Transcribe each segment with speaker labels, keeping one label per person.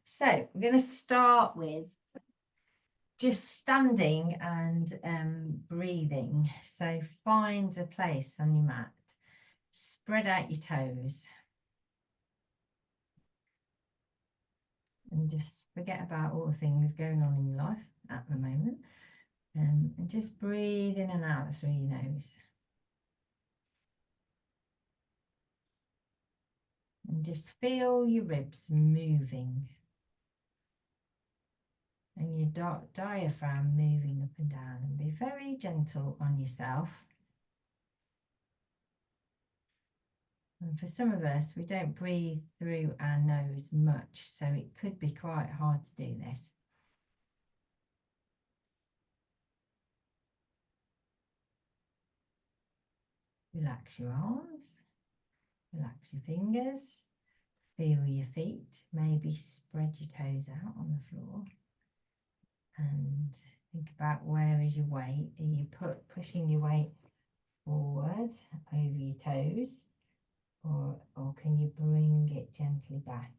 Speaker 1: So we're going to start with just standing and breathing. So find a place on your mat. Spread out your toes. And just forget about all the things going on in your life at the moment. And just breathe in and out through your nose. And just feel your ribs moving. And your diaphragm moving up and down. And be very gentle on yourself. And for some of us, we don't breathe through our nose much, so it could be quite hard to do this. Relax your arms, relax your fingers, feel your feet, maybe spread your toes out on the floor. And think about, where is your weight? Are you pushing your weight forward over your toes, or can you bring it gently back?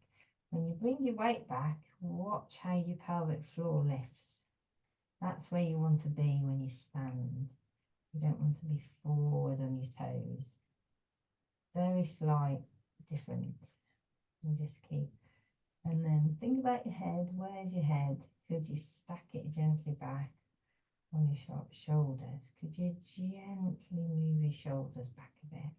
Speaker 1: When you bring your weight back, watch how your pelvic floor lifts. That's where you want to be when you stand. You don't want to be forward on your toes. Very slight difference. And just keep. And then think about your head. Where's your head? Could you stack it gently back on your shoulders? Could you gently move your shoulders back a bit?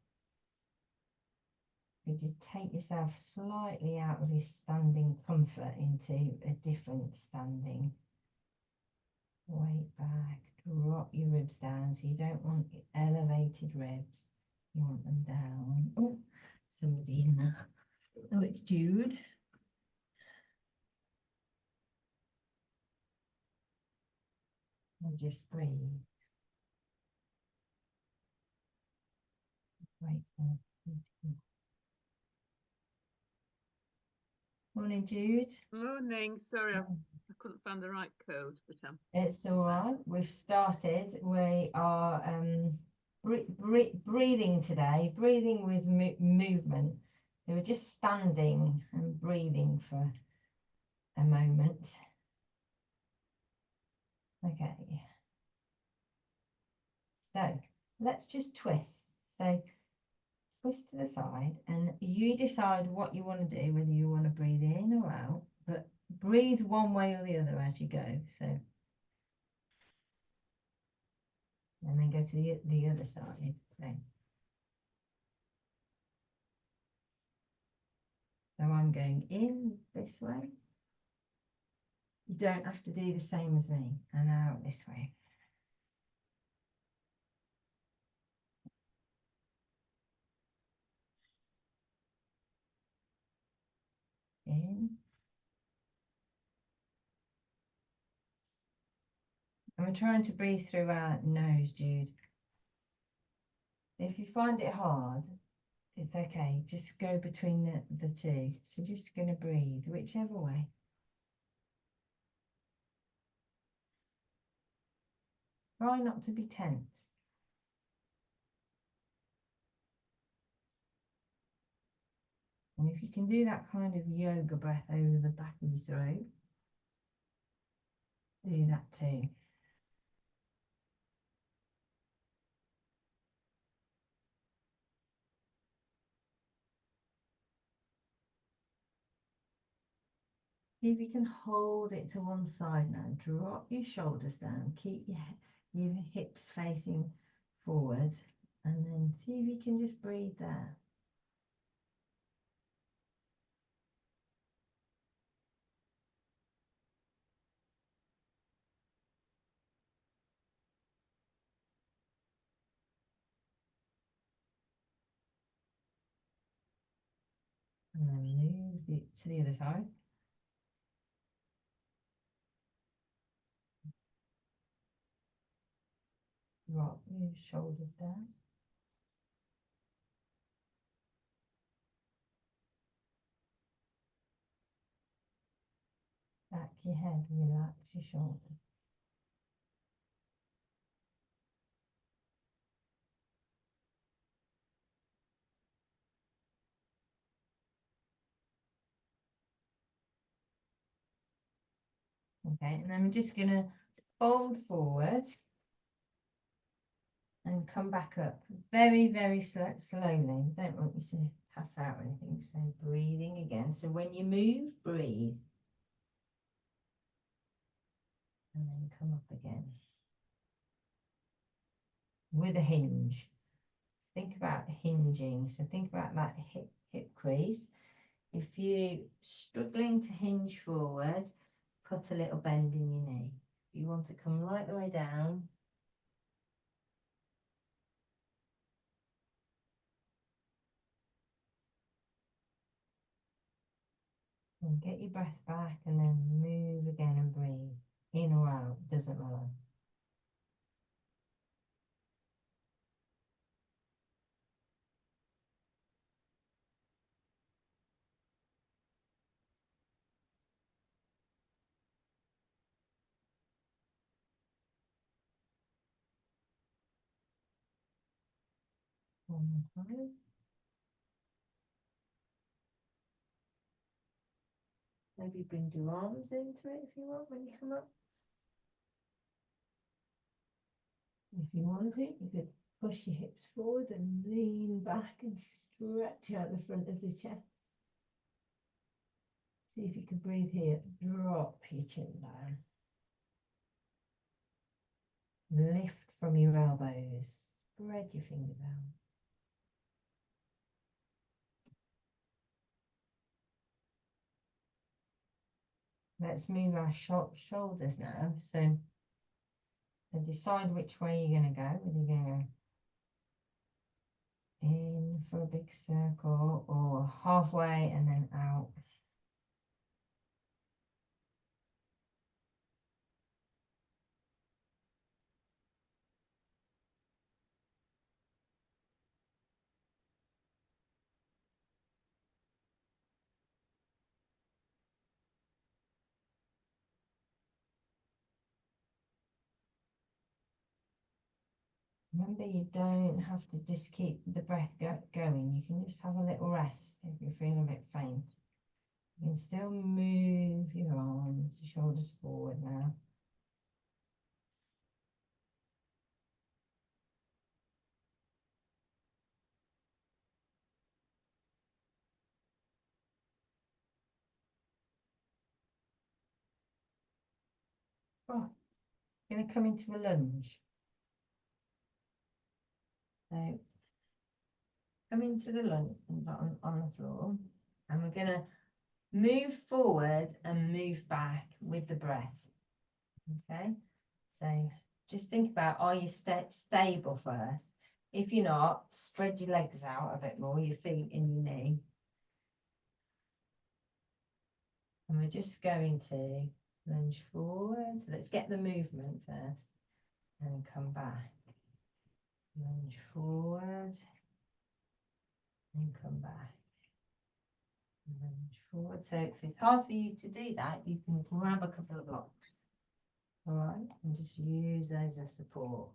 Speaker 1: Could you take yourself slightly out of your standing comfort into a different standing? Weight back, drop your ribs down. So you don't want elevated ribs, you want them down. Oh, somebody in there. Oh, it's Jude. And just breathe. Wait for it. Morning, Jude.
Speaker 2: Morning. Sorry, I couldn't find the right code, but
Speaker 1: it's all right. We've started. We are breathing today, breathing with movement. We were just standing and breathing for a moment. Okay. So let's just twist. So twist to the side, and you decide what you want to do, whether you want to breathe in or out, but breathe one way or the other as you go. So, and then go to the other side. So I'm going in this way. You don't have to do the same as me, and out this way. In. And we're trying to breathe through our nose, Jude. If you find it hard, it's okay. Just go between the two. So just going to breathe whichever way. Try not to be tense. And if you can do that kind of yoga breath over the back of your throat, do that too. See if you can hold it to one side now. Drop your shoulders down. Keep your hips facing forward. And then see if you can just breathe there. And then move it to the other side. Drop your shoulders down. Back your head, relax your shoulders. Okay, and then we're just going to fold forward and come back up very, very slowly. Don't want you to pass out or anything. So breathing again. So when you move, breathe. And then come up again. With a hinge. Think about hinging. So think about that hip crease. If you're struggling to hinge forward, put a little bend in your knee. If you want to come right the way down, and get your breath back and then move again and breathe. In or out, doesn't matter. One more time. Maybe bring your arms into it if you want when you come up. If you want to, you could push your hips forward and lean back and stretch out the front of the chest. See if you can breathe here. Drop your chin down. Lift from your elbows. Spread your finger down. Let's move our shoulders now. So decide which way you're going to go. Whether you're going to go in for a big circle or halfway and then out. Remember, you don't have to just keep the breath going. You can just have a little rest if you feel a bit faint. You can still move your arms, your shoulders forward now. Right, going to come into a lunge. So come into the lunge on the floor, and we're going to move forward and move back with the breath. Okay, so just think about, are you stable first? If you're not, spread your legs out a bit more, your feet and your knee. And we're just going to lunge forward. So let's get the movement first and come back. Lunge forward and come back. Lunge forward. So if it's hard for you to do that, you can grab a couple of blocks. All right, and just use those as support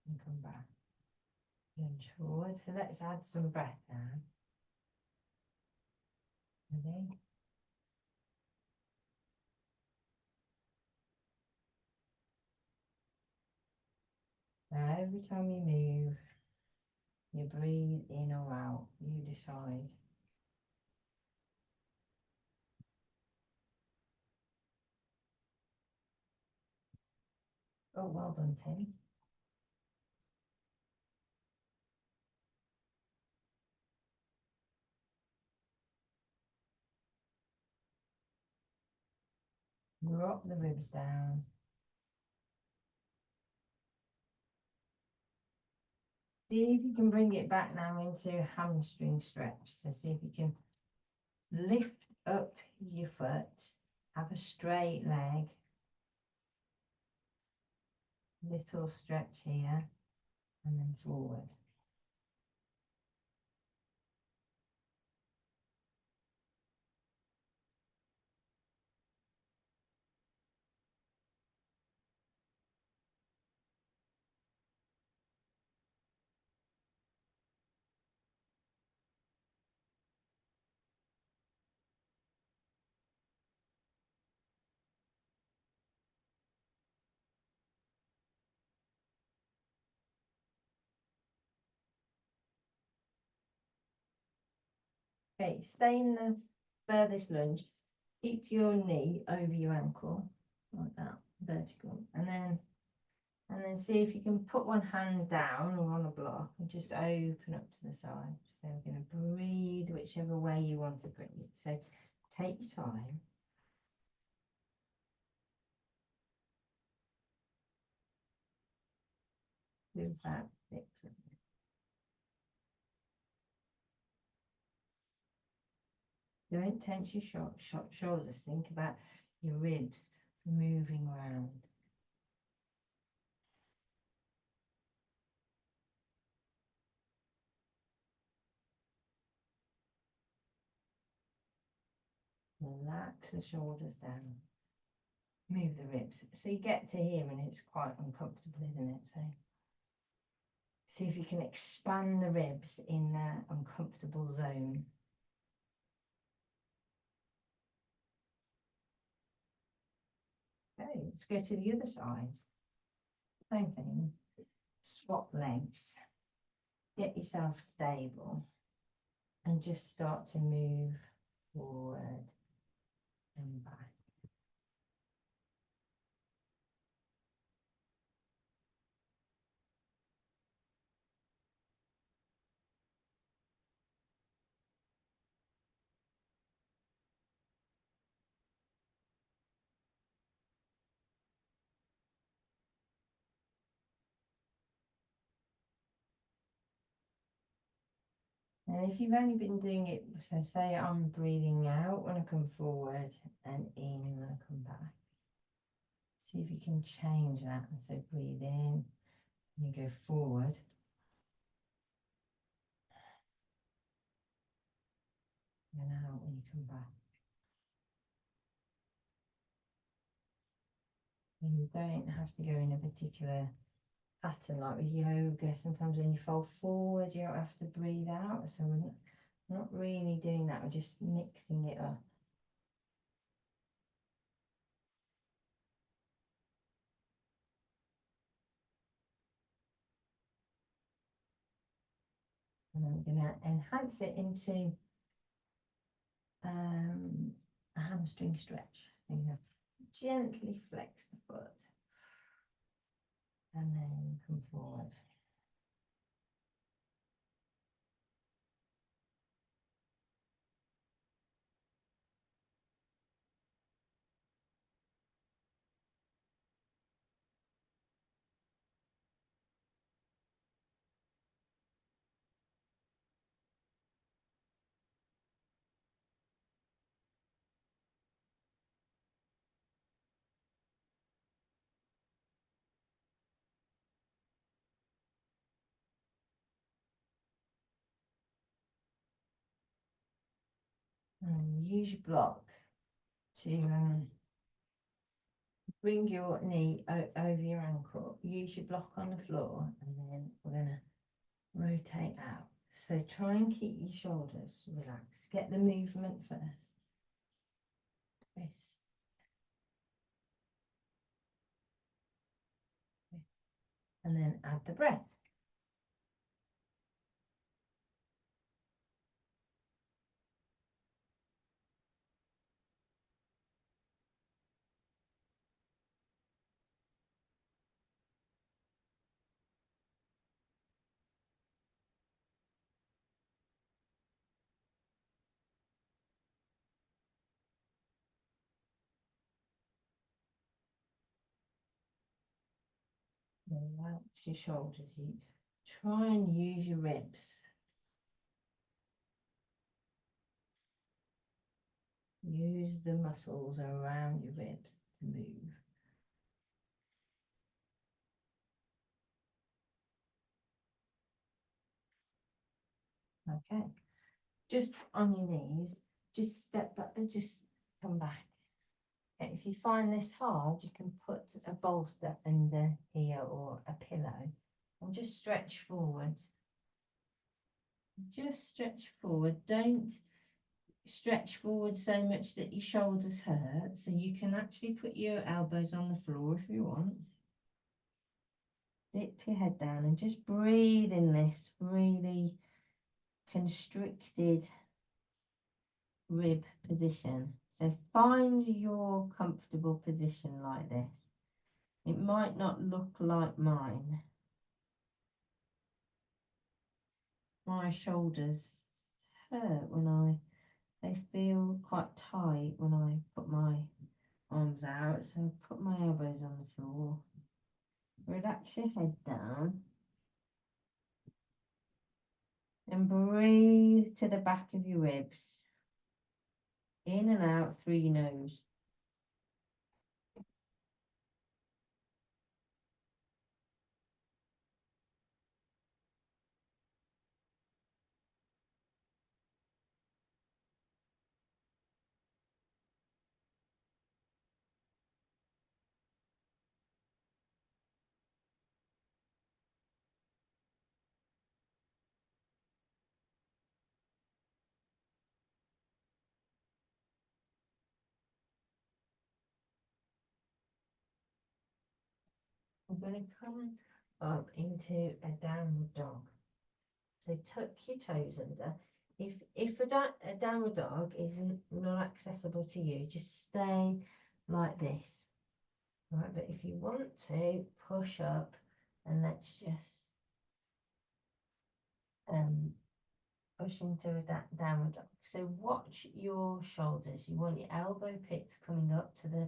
Speaker 1: and come back. Lunge forward. So let's add some breath now. Ready? Now every time you move, you breathe in or out. You decide. Oh, well done, Tim. Drop the ribs down. See if you can bring it back now into a hamstring stretch. So see if you can lift up your foot, have a straight leg, little stretch here, and then forward. Okay, stay in the furthest lunge. Keep your knee over your ankle, like that, vertical. And then see if you can put one hand down or on a block and just open up to the side. So we're going to breathe whichever way you want to breathe. So take your time. Do about 6. Don't tense your shoulders. Think about your ribs moving around. Relax the shoulders down. Move the ribs. So you get to here and it's quite uncomfortable, isn't it? So see if you can expand the ribs in that uncomfortable zone. Okay, let's go to the other side. Same thing. Swap legs. Get yourself stable and just start to move forward and back. And if you've only been doing it, so say I'm breathing out when I come forward and in when I come back. See if you can change that. And so breathe in, and you go forward. And out when you come back. And you don't have to go in a particular pattern like with yoga. Sometimes when you fall forward, you don't have to breathe out. So we're not really doing that. We're just mixing it up. And then we're going to enhance it into a hamstring stretch. So you have gently flex the foot and then come forward. And use your block to bring your knee over your ankle. Use your block on the floor and then we're going to rotate out. So try and keep your shoulders relaxed. Get the movement first. Twist. Twist. And then add the breath. Relax your shoulders. You try and use your ribs. Use the muscles around your ribs to move. Okay, just on your knees, just step back and just come back. Okay, if you find this hard, you can put a bolster under here or a pillow and just stretch forward. Just stretch forward. Don't stretch forward so much that your shoulders hurt. So you can actually put your elbows on the floor if you want. Dip your head down and just breathe in this really constricted rib position. So find your comfortable position like this. It might not look like mine. My shoulders hurt they feel quite tight when I put my arms out. So put my elbows on the floor. Relax your head down. And breathe to the back of your ribs. In and out through your nose. We're going to come up into a downward dog. So tuck your toes under. If a downward dog is not accessible to you, just stay like this. Right, but if you want to push up, and let's just push into a downward dog. So watch your shoulders. You want your elbow pits coming up to the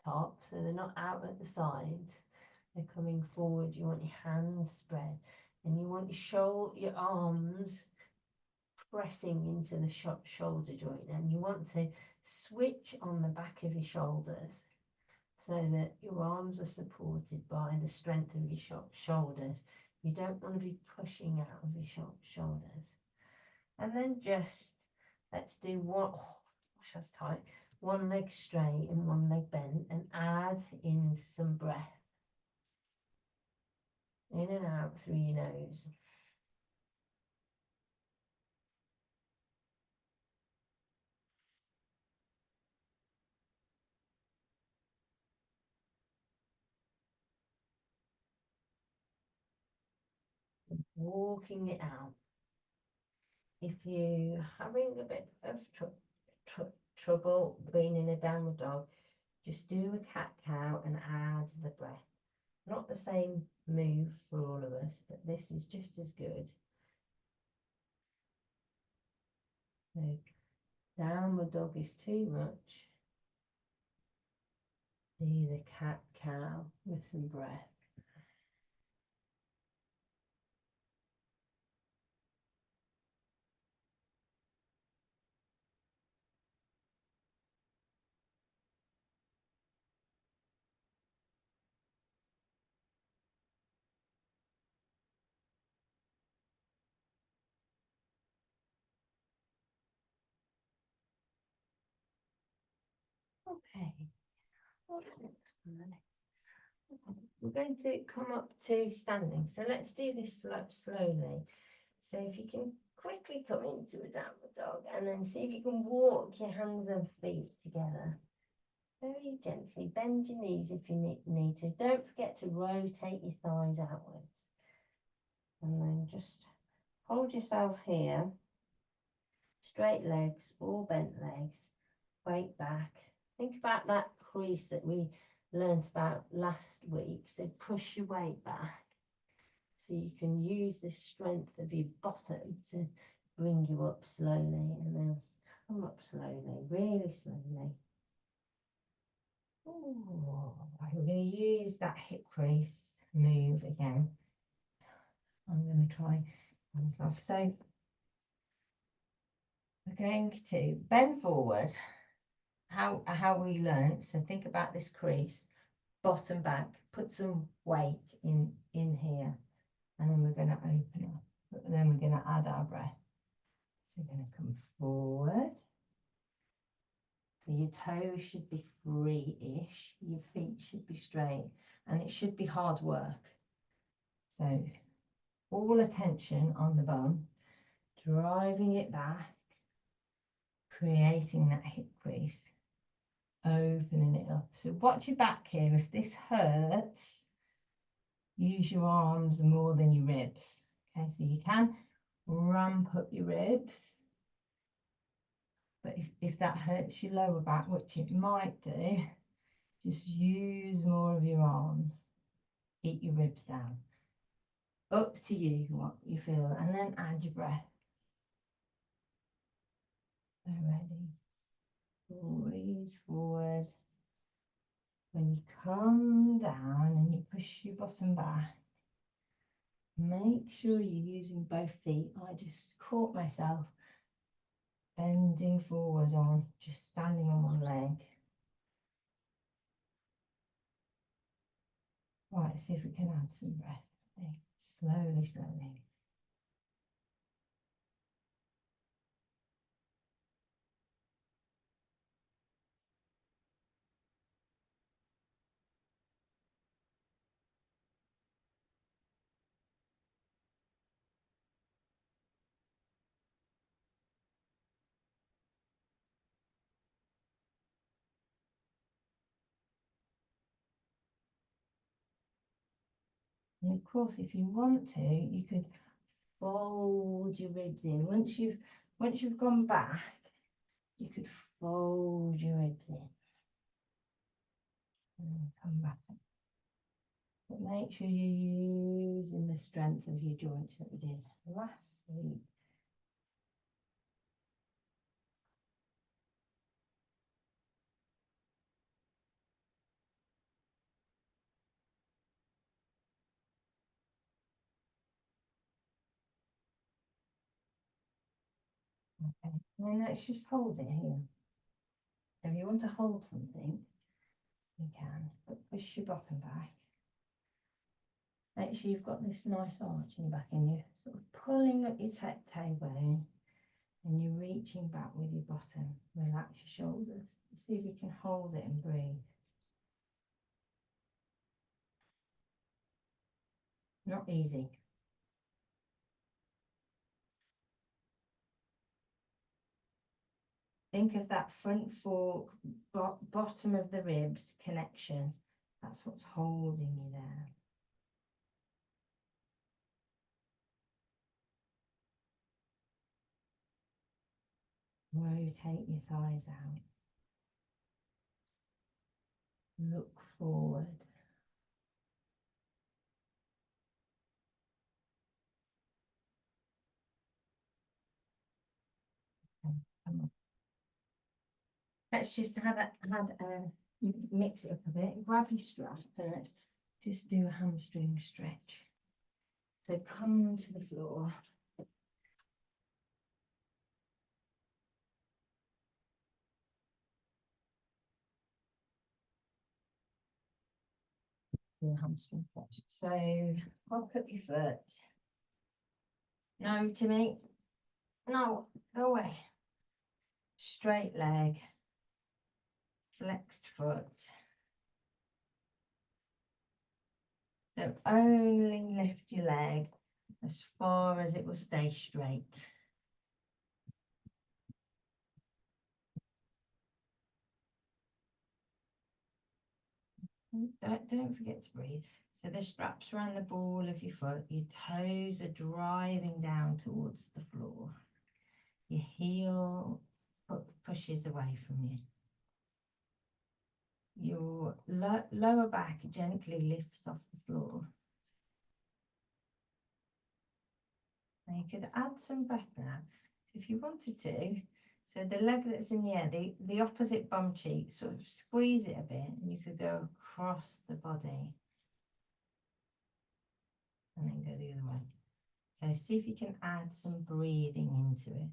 Speaker 1: top, so they're not out at the sides. They're coming forward. You want your hands spread, and you want your arms pressing into the shoulder joint, and you want to switch on the back of your shoulders so that your arms are supported by the strength of your shoulders. You don't want to be pushing out of your shoulders. And then just let's do that's tight. One leg straight and one leg bent, and add in some breath. In and out through your nose. Walking it out. If you're having a bit of trouble being in a downward dog, just do a cat-cow and add the breath. Not the same move for all of us, but this is just as good. So downward dog is too much. Do the cat-cow with some breath. Okay, what's next on the next? We're going to come up to standing. So let's do this slowly. So if you can quickly come into a downward dog, and then see if you can walk your hands and feet together. Very gently, bend your knees if you need to. Don't forget to rotate your thighs outwards. And then just hold yourself here. Straight legs or bent legs. Weight back. Think about that crease that we learnt about last week. So push your weight back. So you can use the strength of your bottom to bring you up slowly, and then come up slowly, really slowly. Ooh, we're going to use that hip crease move again. I'm going to try hands off. So we're going to bend forward. How we learned. So think about this crease, bottom back. Put some weight in here, and then we're going to open up. And then we're going to add our breath. So we're going to come forward. So your toes should be free-ish. Your feet should be straight, and it should be hard work. So all attention on the bum, driving it back, creating that hip crease, opening it up. So watch your back here. If this hurts, use your arms more than your ribs. Okay, so you can ramp up your ribs. But if that hurts your lower back, which it might do, just use more of your arms. Keep your ribs down. Up to you what you feel, and then add your breath. So ready. Breathe forward. When you come down and you push your bottom back, make sure you're using both feet. I just caught myself bending forward on just standing on one leg. Right, see if we can add some breath. Okay. Slowly, slowly. And of course, if you want to, you could fold your ribs in. Once you've gone back, you could fold your ribs in. And then come back up. But make sure you're using the strength of your joints that we did last week. Okay, and then let's just hold it here. If you want to hold something, you can, but push your bottom back. Make sure you've got this nice arch in your back and you're sort of pulling up your tailbone and you're reaching back with your bottom. Relax your shoulders. See if you can hold it and breathe. Not easy. Think of that front fork, bottom of the ribs connection. That's what's holding you there. Rotate your thighs out. Look forward. Okay, come on. Let's just mix it up a bit. Grab your strap and let's just do a hamstring stretch. So come to the floor. Do a hamstring stretch. So pop up your foot. No to me. No, go away. Straight leg. Flexed foot. So only lift your leg as far as it will stay straight. Don't forget to breathe. So the straps around the ball of your foot, your toes are driving down towards the floor. Your heel pushes away from you. Your lower back gently lifts off the floor. Now you could add some breath now. So if you wanted to, so the leg that's in the air, the opposite bum cheek, sort of squeeze it a bit and you could go across the body. And then go the other way. So see if you can add some breathing into it.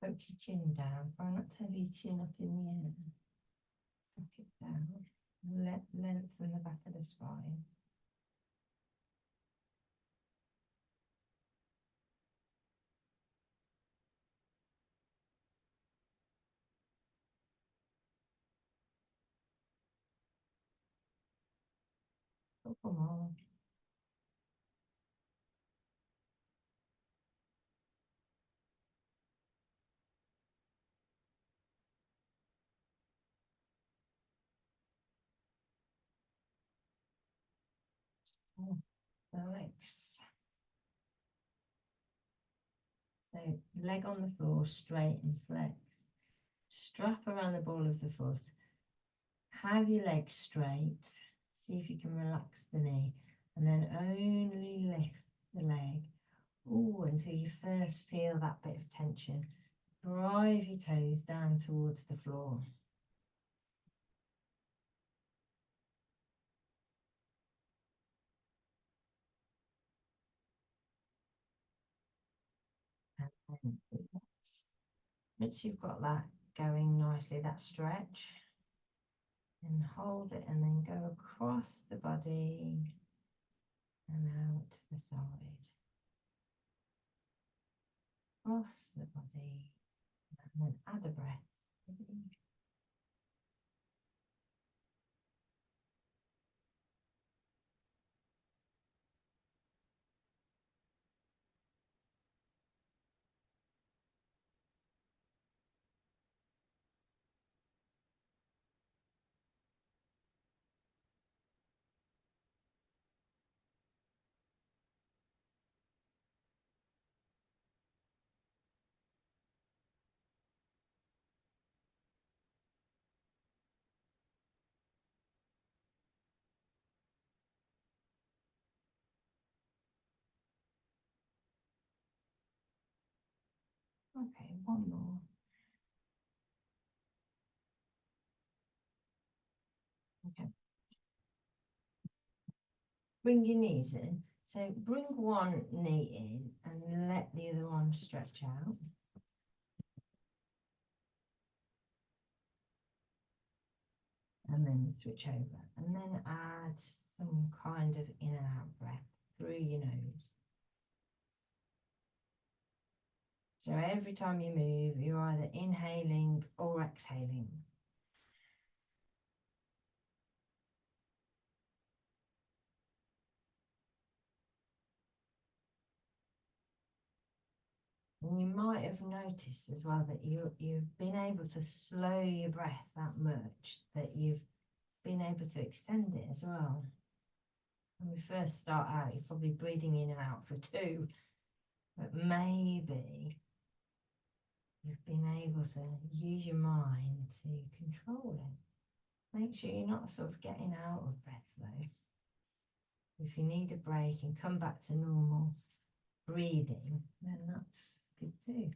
Speaker 1: Poke your chin down. Try not to have your chin up in the air. Poke it down. Lengthen the back of the spine. Couple more. The legs. So leg on the floor, straight and flex. Strap around the ball of the foot. Have your legs straight. See if you can relax the knee. And then only lift the leg. Oh, until you first feel that bit of tension. Drive your toes down towards the floor. And then once you've got that going nicely, that stretch, and hold it and then go across the body and out to the side. Across the body and then add a breath. Okay, one more. Okay. Bring your knees in. So bring one knee in and let the other one stretch out. And then switch over. And then add some kind of in and out breath through your nose. So every time you move, you're either inhaling or exhaling. And you might have noticed as well that you've been able to slow your breath that much, that you've been able to extend it as well. When we first start out, you're probably breathing in and out for 2, but maybe you've been able to use your mind to control it. Make sure you're not sort of getting out of breath though. If you need a break and come back to normal breathing, then that's good too.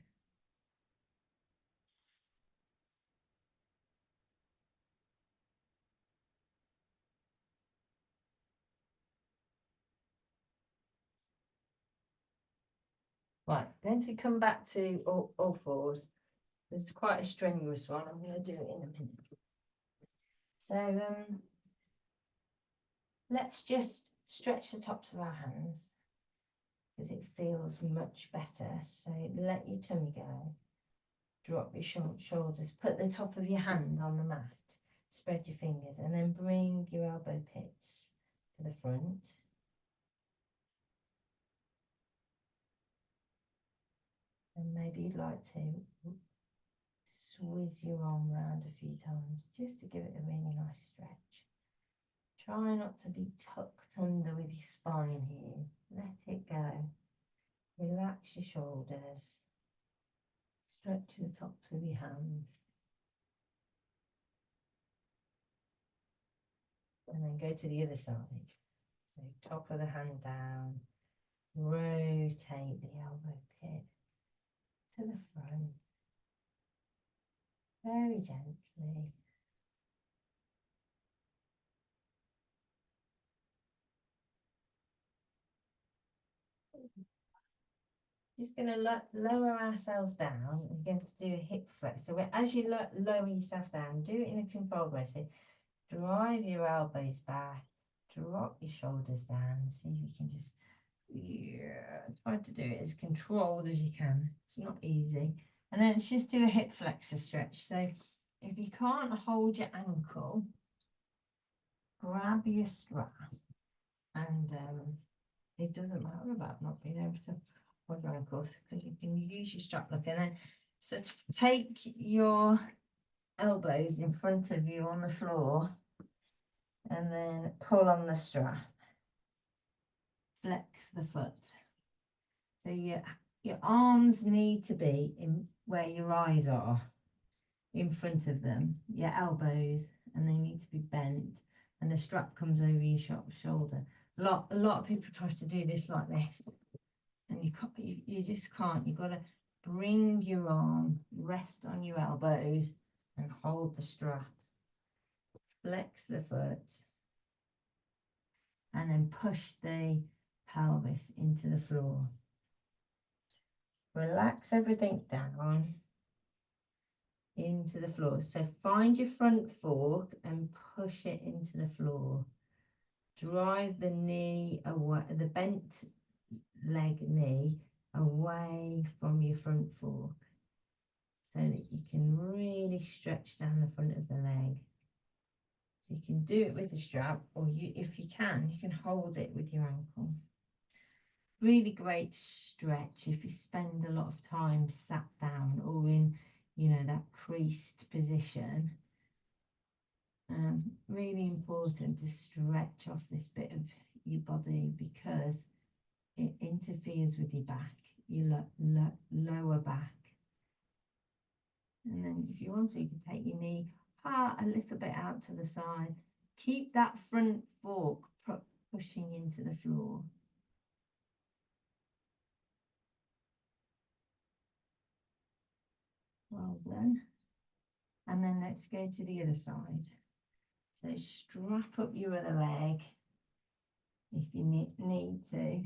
Speaker 1: Right, going to come back to all fours. It's quite a strenuous one. I'm going to do it in a minute. So let's just stretch the tops of our hands because it feels much better. So let your tummy go. Drop your shoulders. Put the top of your hand on the mat. Spread your fingers and then bring your elbow pits to the front. And maybe you'd like to swizz your arm round a few times just to give it a really nice stretch. Try not to be tucked under with your spine here. Let it go. Relax your shoulders. Stretch the tops of your hands. And then go to the other side. So top of the hand down. Rotate the elbow pit to the front. Very gently. Just going to lower ourselves down. We're going to do a hip flex. So as you lower yourself down, do it in a controlled way. So drive your elbows back, drop your shoulders down. See if you can just try to do it as controlled as you can. It's not easy. And then just do a hip flexor stretch. So if you can't hold your ankle, grab your strap, and it doesn't matter about not being able to hold your ankles because you can use your strap look. And then so take your elbows in front of you on the floor and then pull on the strap. flex the foot. So your arms need to be in where your eyes are, in front of them, your elbows, and they need to be bent, and the strap comes over your shoulder. A lot of people try to do this like this, and you can't, you just can't. You've got to bring your arm, rest on your elbows, and hold the strap. Flex the foot, and then push the pelvis into the floor. Relax everything down into the floor. So find your front fork and push it into the floor. Drive the knee away, the bent leg knee away from your front fork, so that you can really stretch down the front of the leg. So you can do it with the strap, or if you can hold it with your ankle. Really great stretch if you spend a lot of time sat down or in, that creased position. Really important to stretch off this bit of your body, because it interferes with your back, your lower back. And then if you want to, you can take your knee a little bit out to the side. Keep that front fork pushing into the floor. Well done. And then let's go to the other side. So strap up your other leg if you need to.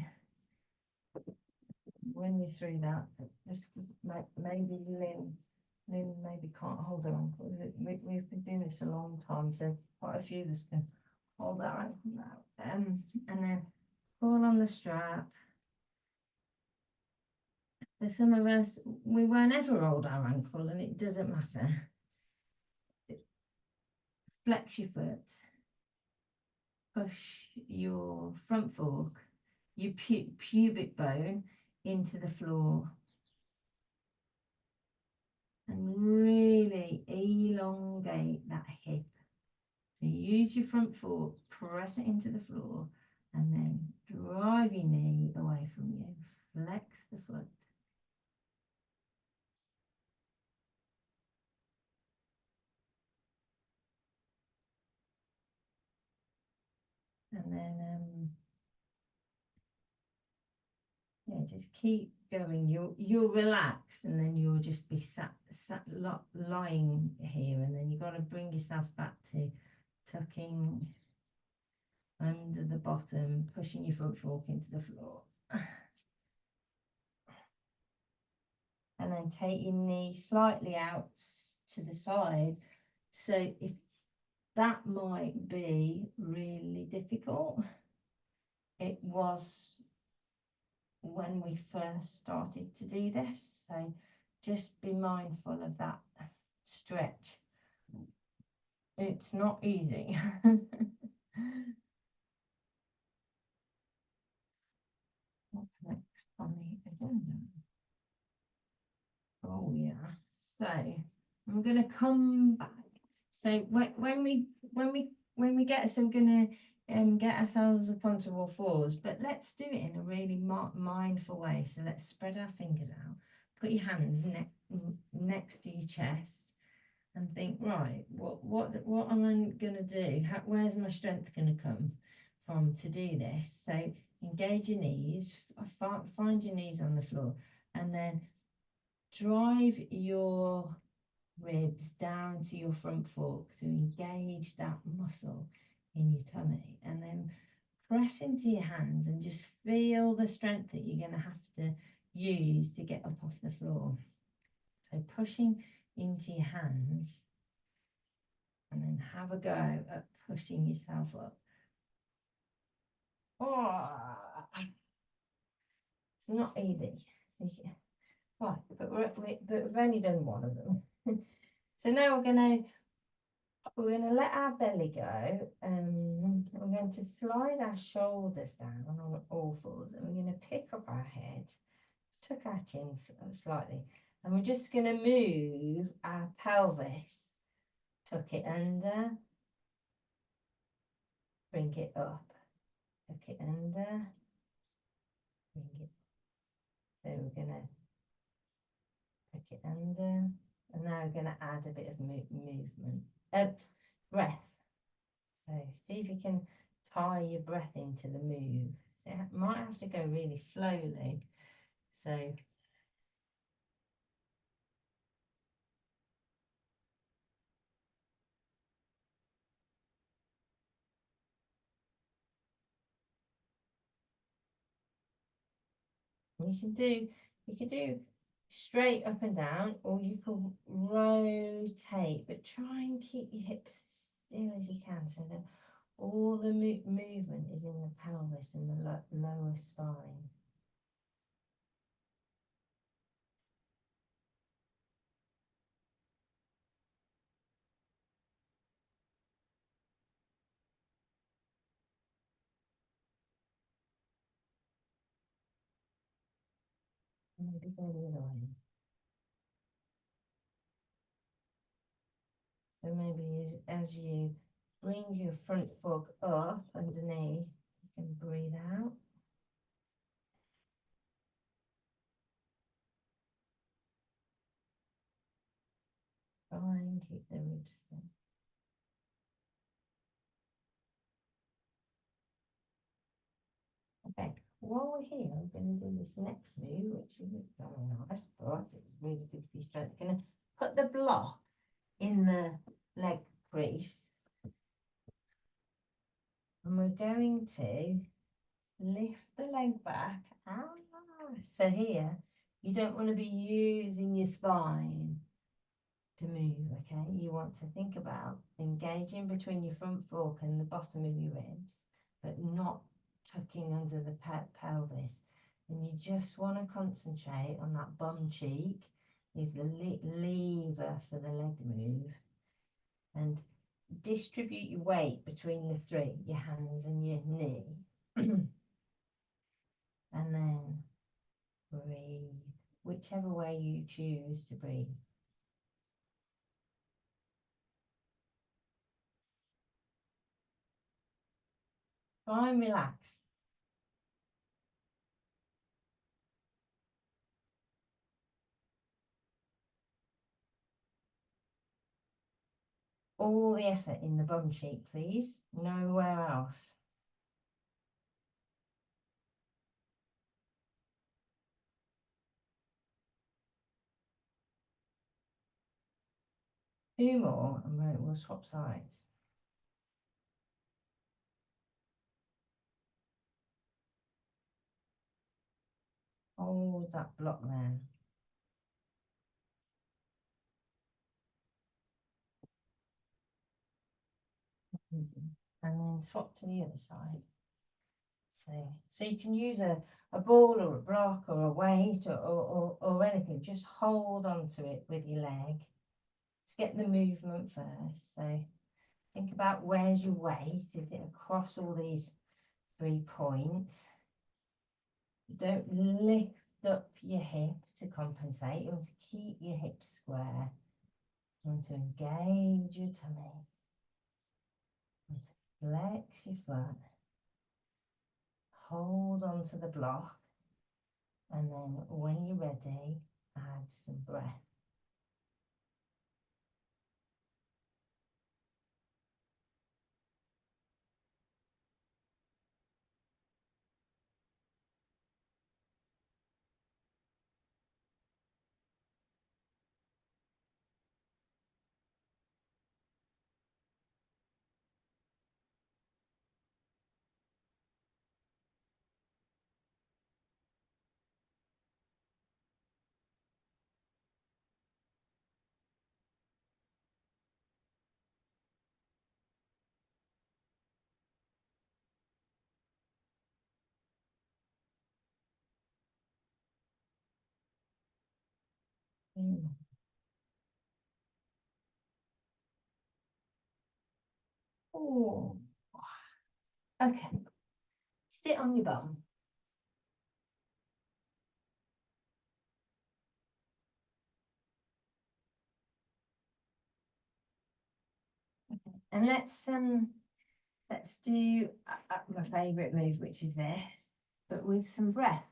Speaker 1: When you're through that, just maybe Lynn maybe can't hold her ankle. We've been doing this a long time, so quite a few of us can hold our ankle now. And then pull on the strap. For some of us, we won't ever hold our ankle, and it doesn't matter. Flex your foot. Push your front fork, your pubic bone into the floor, and really elongate that hip. So use your front fork, press it into the floor, and then drive your knee away from you. Flex the foot. And then just keep going. You'll relax, and then you'll just be lying here, and then you've got to bring yourself back to tucking under the bottom, pushing your front fork into the floor. And then take your knee slightly out to the side. So if that might be really difficult, it was when we first started to do this. So just be mindful of that stretch. It's not easy. What's next on the agenda? Oh yeah. So I'm going to come back. So when we get, so we're going to get ourselves up onto all fours, but let's do it in a really mindful way. So let's spread our fingers out. Put your hands next to your chest, and think, right, what am I going to do? Where's my strength going to come from to do this? So engage your knees, find your knees on the floor, and then drive your ribs down to your front fork to engage that muscle in your tummy, and then press into your hands and just feel the strength that you're going to have to use to get up off the floor. So pushing into your hands, and then have a go at pushing yourself up. Oh, it's not easy. So right, but we've only done one of them. So now we're gonna let our belly go. We're going to slide our shoulders down on all fours, and we're going to pick up our head, tuck our chin slightly, and we're just going to move our pelvis, tuck it under, bring it up, tuck it under, bring it. So we're gonna pick it under, and now we're gonna add a bit of movement, breath. So see if you can tie your breath into the move. So it might have to go really slowly. So you can do straight up and down, or you can rotate, but try and keep your hips as still as you can, so that all the movement is in the pelvis and the lower spine. Maybe go the other way. So maybe as you bring your front foot up underneath, you can breathe out. Try and keep the ribs still. Okay, while we're here, I'm going to do this next move, which isn't very nice, but it's really good for your strength. Going to put the block in the leg crease, and we're going to lift the leg back. So here, you don't want to be using your spine to move, okay? You want to think about engaging between your front fork and the bottom of your ribs, but not tucking under the pelvis. And you just want to concentrate on that bum cheek is the lever for the leg move, and distribute your weight between the three, your hands and your knee. And then breathe, whichever way you choose to breathe. Try and relax. All the effort in the bum cheek, please. Nowhere else. Two more and we'll swap sides. Hold that block there. And then swap to the other side. So you can use a ball or a block or a weight or anything. Just hold on to it with your leg. Let's get the movement first. So think about, where's your weight? Is it across all these 3 points? Don't lift up your hip to compensate. You want to keep your hips square. You want to engage your tummy. You want to flex your foot. Hold on to the block. And then when you're ready, add some breath. Oh, okay. Sit on your bum. And let's do my favourite move, which is this, but with some breath.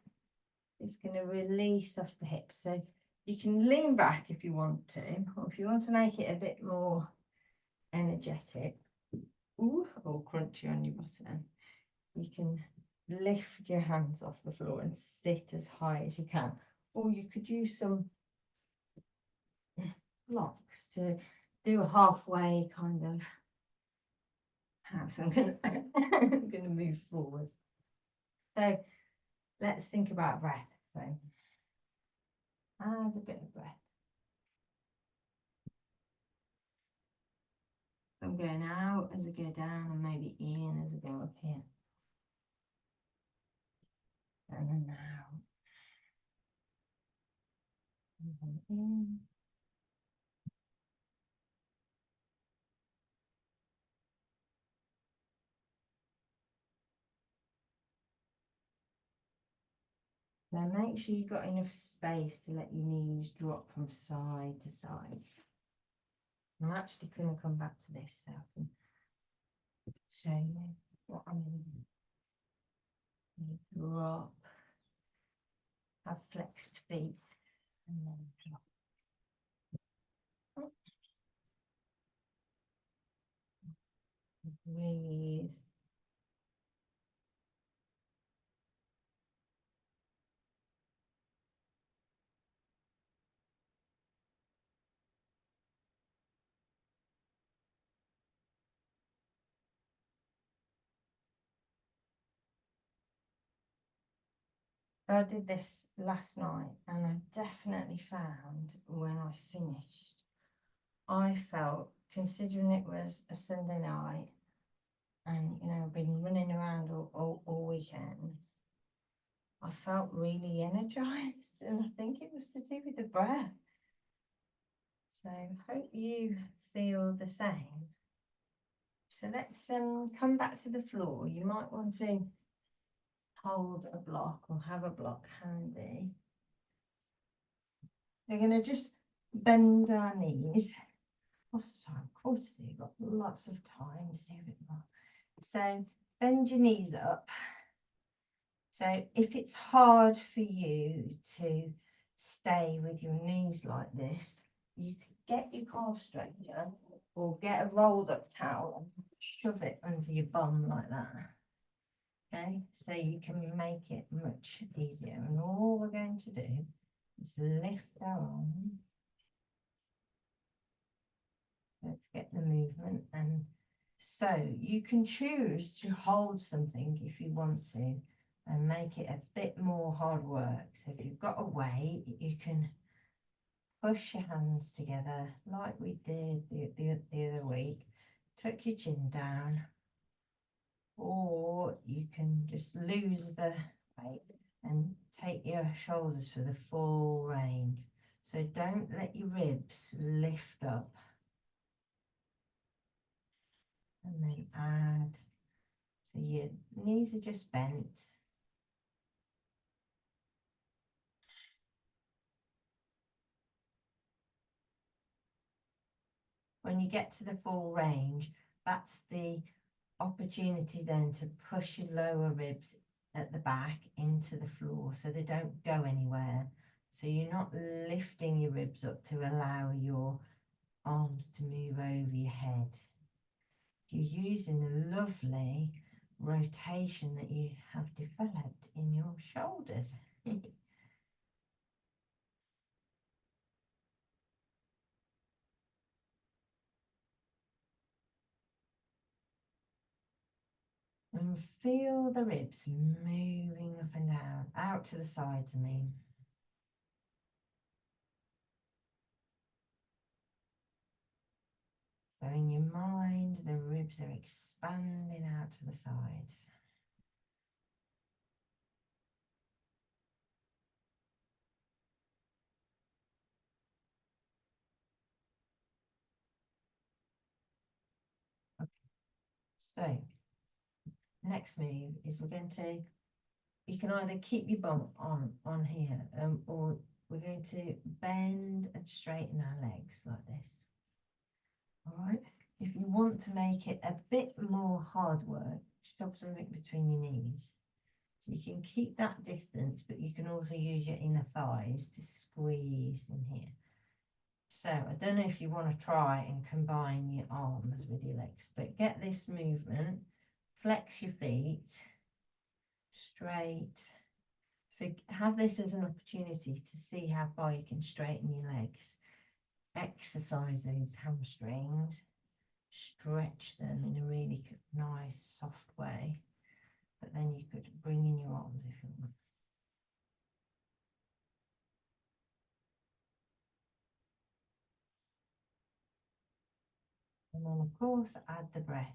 Speaker 1: it's going to release off the hips. So you can lean back if you want to, or if you want to make it a bit more energetic, or crunchy on your bottom, you can lift your hands off the floor and sit as high as you can. Or you could use some blocks to do a halfway kind of house. I'm gonna move forward. So let's think about breath. So add a bit of breath. So I'm going out as I go down and maybe in as I go up here. And then out. And then in. So make sure you've got enough space to let your knees drop from side to side. I'm actually going to come back to this so I can show you what I mean. You drop, have flexed feet, and then drop. Breathe. So I did this last night, and I definitely found when I finished, I felt, considering it was a Sunday night, and I've been running around all weekend, I felt really energized, and I think it was to do with the breath. So hope you feel the same. So let's come back to the floor. You might want to hold a block or have a block handy. We're going to just bend our knees. What's the time? 2:45. You've got lots of time to do a bit more. So bend your knees up. So if it's hard for you to stay with your knees like this, you could get your calf stretcher or get a rolled up towel and shove it under your bum like that. Okay, so you can make it much easier. And all we're going to do is lift our arms. Let's get the movement. And so you can choose to hold something if you want to and make it a bit more hard work. So if you've got a weight, you can push your hands together like we did the other week. Tuck your chin down, or you can just lose the weight and take your shoulders for the full range. So don't let your ribs lift up. And then add, so your knees are just bent. When you get to the full range, that's the opportunity then to push your lower ribs at the back into the floor so they don't go anywhere. So you're not lifting your ribs up to allow your arms to move over your head. You're using the lovely rotation that you have developed in your shoulders. And feel the ribs moving up and down, out to the sides, I mean. So in your mind, the ribs are expanding out to the sides. Okay. So next move is we're going to, you can either keep your bum on here, or we're going to bend and straighten our legs like this. All right. If you want to make it a bit more hard work, shove something between your knees. So you can keep that distance, but you can also use your inner thighs to squeeze in here. So I don't know if you want to try and combine your arms with your legs, but get this movement, flex your feet straight. So have this as an opportunity to see how far you can straighten your legs. Exercise those hamstrings, stretch them in a really nice, soft way. But then you could bring in your arms if you want. And then, of course, add the breath.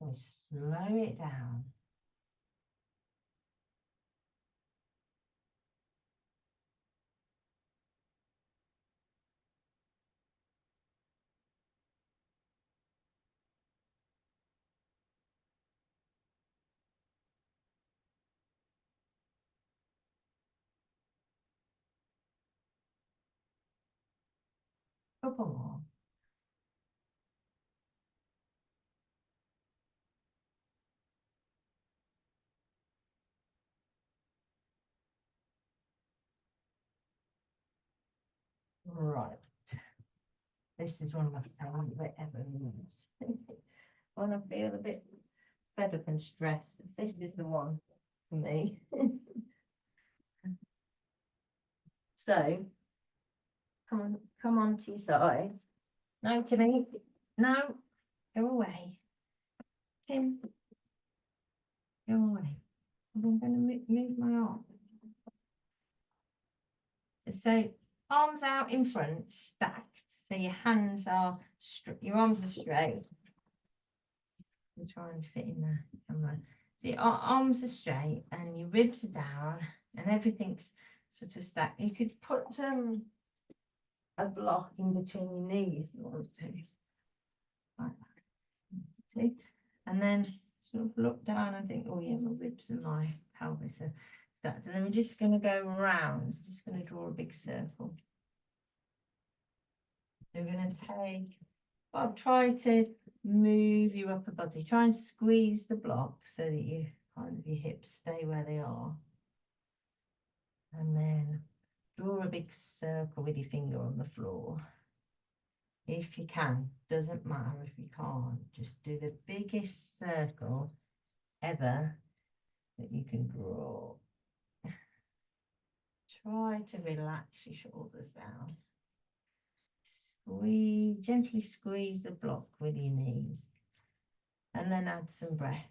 Speaker 1: And slow it down. Couple more. Right. This is one of my favorite ever moves. When I feel a bit fed up and stressed, this is the one for me. So, come on to your side. No, Timmy. No, go away. Tim, go away. I'm going to move my arm. So arms out in front, stacked. So your hands are your arms are straight. I'll try and fit in the camera. So your arms are straight and your ribs are down and everything's sort of stacked. You could put a block in between your knees if you want to. Like that. And then sort of look down and think, oh yeah, my ribs and my pelvis are stacked. And then we're just going to go round. So just going to draw a big circle. So we're going to take, I'll try to move your upper body. Try and squeeze the block so that you kind of your hips stay where they are. And then draw a big circle with your finger on the floor. If you can, doesn't matter if you can't, just do the biggest circle ever that you can draw. Try to relax your shoulders down. Squeeze, gently squeeze the block with your knees. And then add some breath.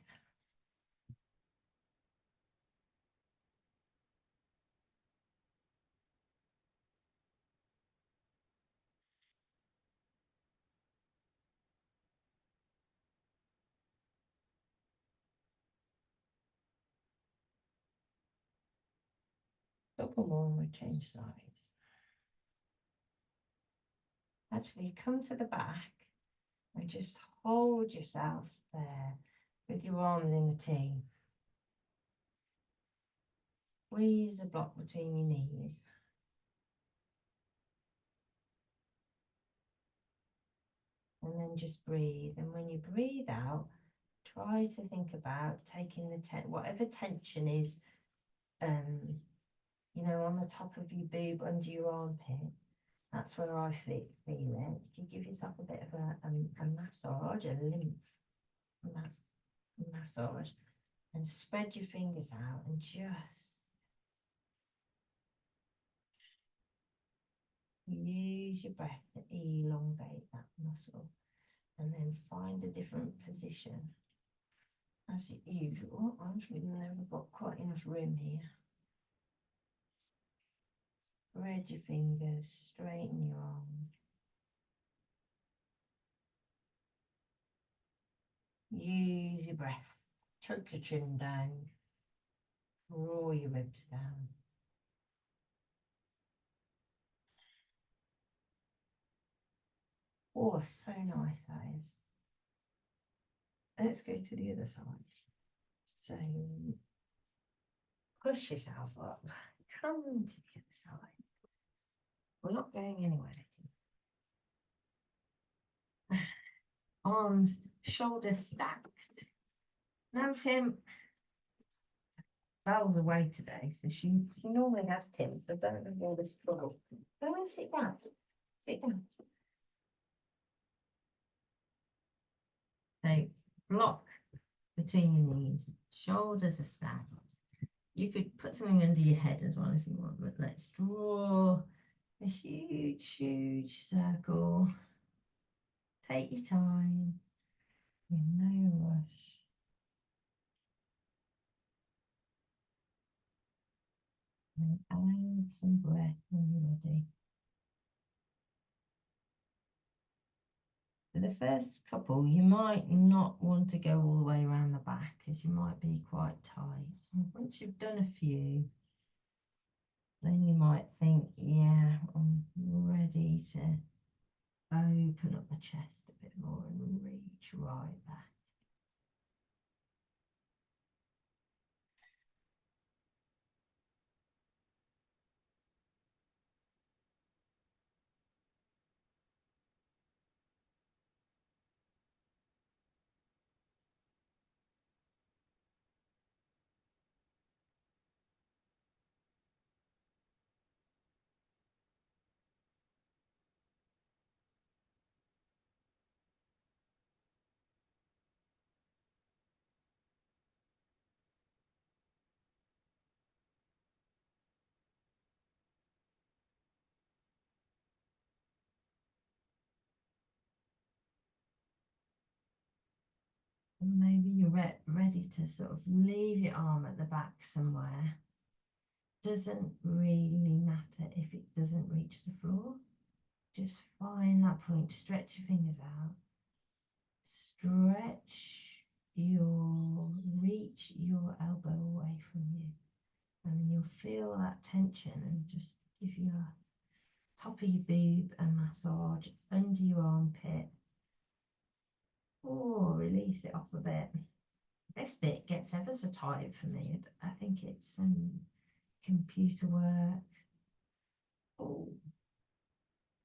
Speaker 1: Couple more and we change sides. Actually, come to the back and just hold yourself there with your arms in a T. Squeeze the block between your knees. And then just breathe. And when you breathe out, try to think about taking the whatever tension is, you know, on the top of your boob, under your armpit. That's where I feel it. You can give yourself a bit of a massage, a lymph massage, and spread your fingers out and just use your breath to elongate that muscle, and then find a different position. As usual, I've never got quite enough room here. Spread your fingers, straighten your arm. Use your breath, tuck your chin down, draw your ribs down. Oh, so nice that is. Let's go to the other side. So push yourself up. Come to the other side. We're not going anywhere, Letty. Arms, shoulders stacked. Now, Tim. Belle's away today, so she normally has Tim, so don't have all this trouble. Go and sit down. Sit down. So block between your knees, shoulders are stacked. You could put something under your head as well if you want, but let's draw a huge, huge circle. Take your time, no rush. And add some breath when you're ready. For the first couple, you might not want to go all the way around the back because you might be quite tight. Once you've done a few, then you might think, yeah, I'm ready to open up the chest a bit more and reach right back. And maybe you're ready to sort of leave your arm at the back somewhere. Doesn't really matter if it doesn't reach the floor. Just find that point, stretch your fingers out. Stretch reach your elbow away from you. And you'll feel that tension and just give your top of your boob a massage under your armpit. Or release it off a bit. This bit gets ever so tight for me. I think it's some computer work. Oh,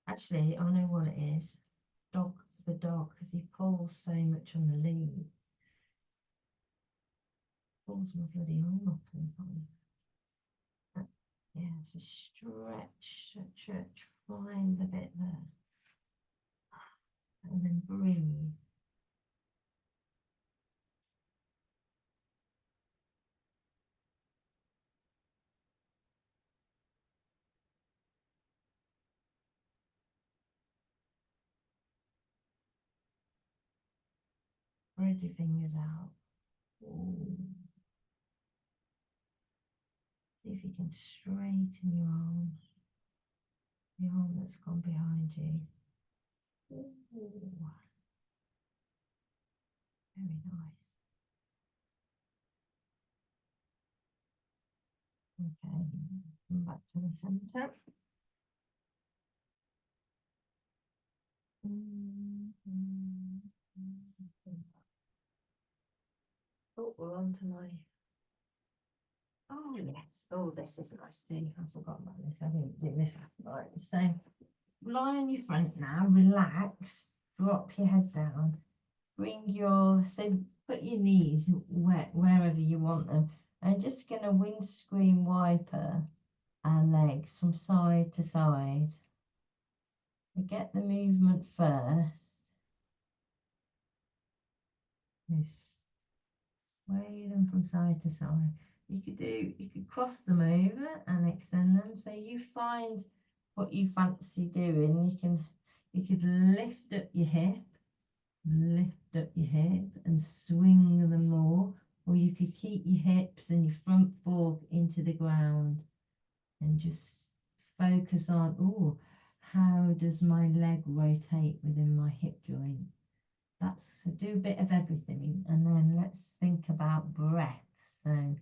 Speaker 1: actually, I know what it is. The dog, because he pulls so much on the lead. Pulls my bloody arm off sometimes. Yeah, so stretch, find the bit there. And then breathe. Spread your fingers out. Ooh. See if you can straighten your arm. The arm that's gone behind you. Ooh. Very nice. Okay, come back to the center. Oh, we're on to my. Oh, yes. Oh, this is nice too. I forgot about this. I didn't do this last night. So, lie on your front now, relax, drop your head down, put your knees wherever you want them. I'm just going to windscreen wiper our legs from side to side. Get the movement first. Sway them from side to side. You could cross them over and extend them. So you find what you fancy doing. You could lift up your hip and swing them more, or you could keep your hips and your front fork into the ground and just focus on, oh, how does my leg rotate within my hip joint? So do a bit of everything, and then let's think about breath. So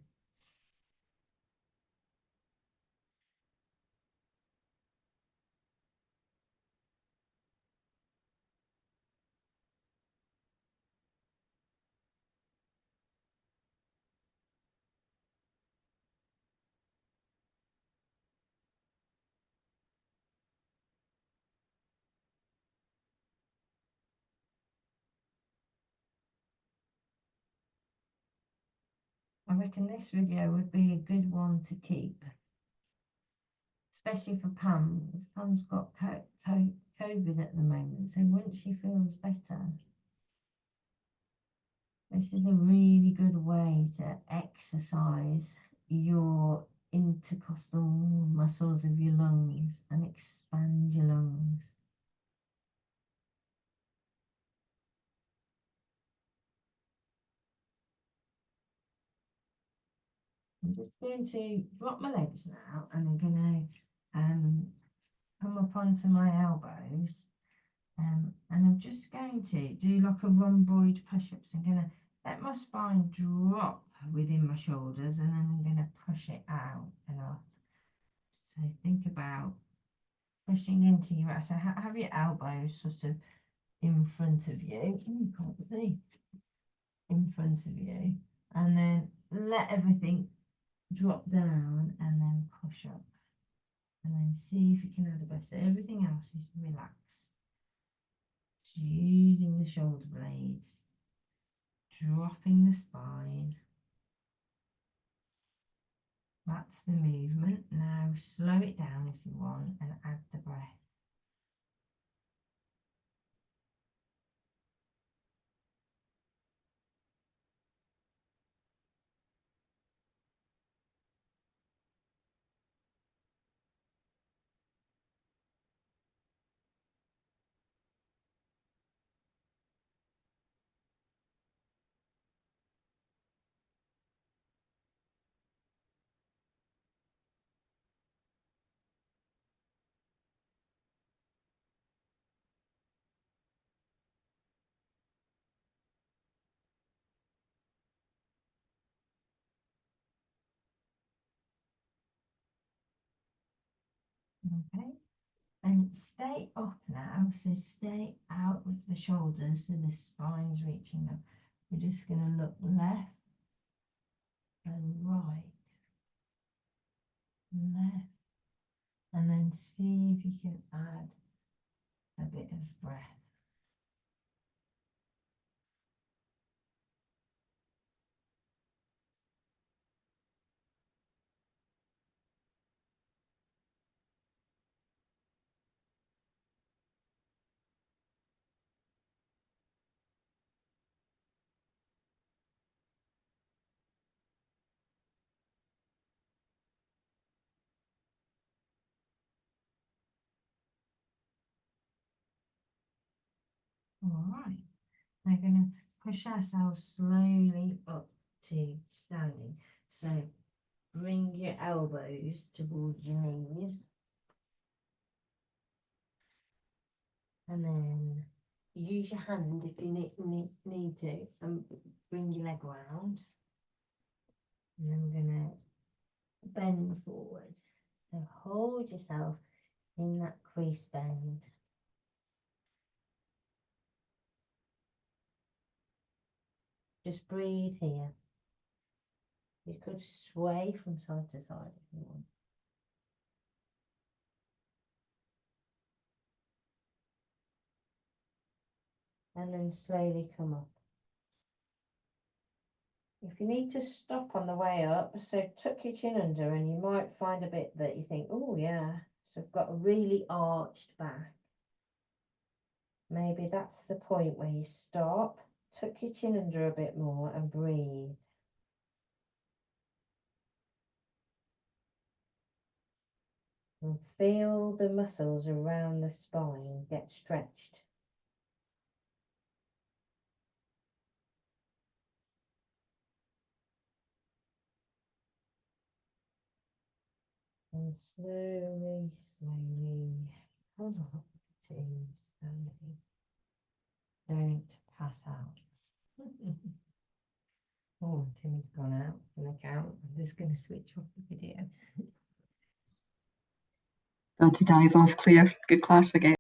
Speaker 1: I reckon this video would be a good one to keep, especially for Pam, because Pam's got COVID at the moment. So once she feels better, this is a really good way to exercise your intercostal muscles of your lungs and expand your lungs. I'm just going to drop my legs now, and I'm going to come up onto my elbows, and I'm just going to do like a rhomboid push-ups. I'm going to let my spine drop within my shoulders, and then I'm going to push it out and up. So think about pushing into your, so have your elbows sort of in front of you. You can't see. In front of you, and then let everything drop down and then push up, and then see if you can add a breath. So everything else is relax. Just using the shoulder blades, dropping the spine. That's the movement. Now slow it down if you want and add the breath. Okay, and stay up now, so stay out with the shoulders so the spine's reaching up. We're just going to look left and right, left, and then see if you can add a bit of breath. All right, we're going to push ourselves slowly up to standing. So bring your elbows towards your knees, and then use your hand if you need to, and bring your leg round. And I'm going to bend forward. So hold yourself in that crease bend. Just breathe here. You could sway from side to side if you want. And then slowly come up. If you need to stop on the way up, so tuck your chin under, and you might find a bit that you think, oh yeah, so I've got a really arched back. Maybe that's the point where you stop, tuck your chin under a bit more and breathe. And feel the muscles around the spine get stretched. And slowly, come up to standing. Don't pass out. Oh, Timmy's gone out from the count. I'm just going to switch off the video.
Speaker 3: Got to dive off, Claire. Good class again.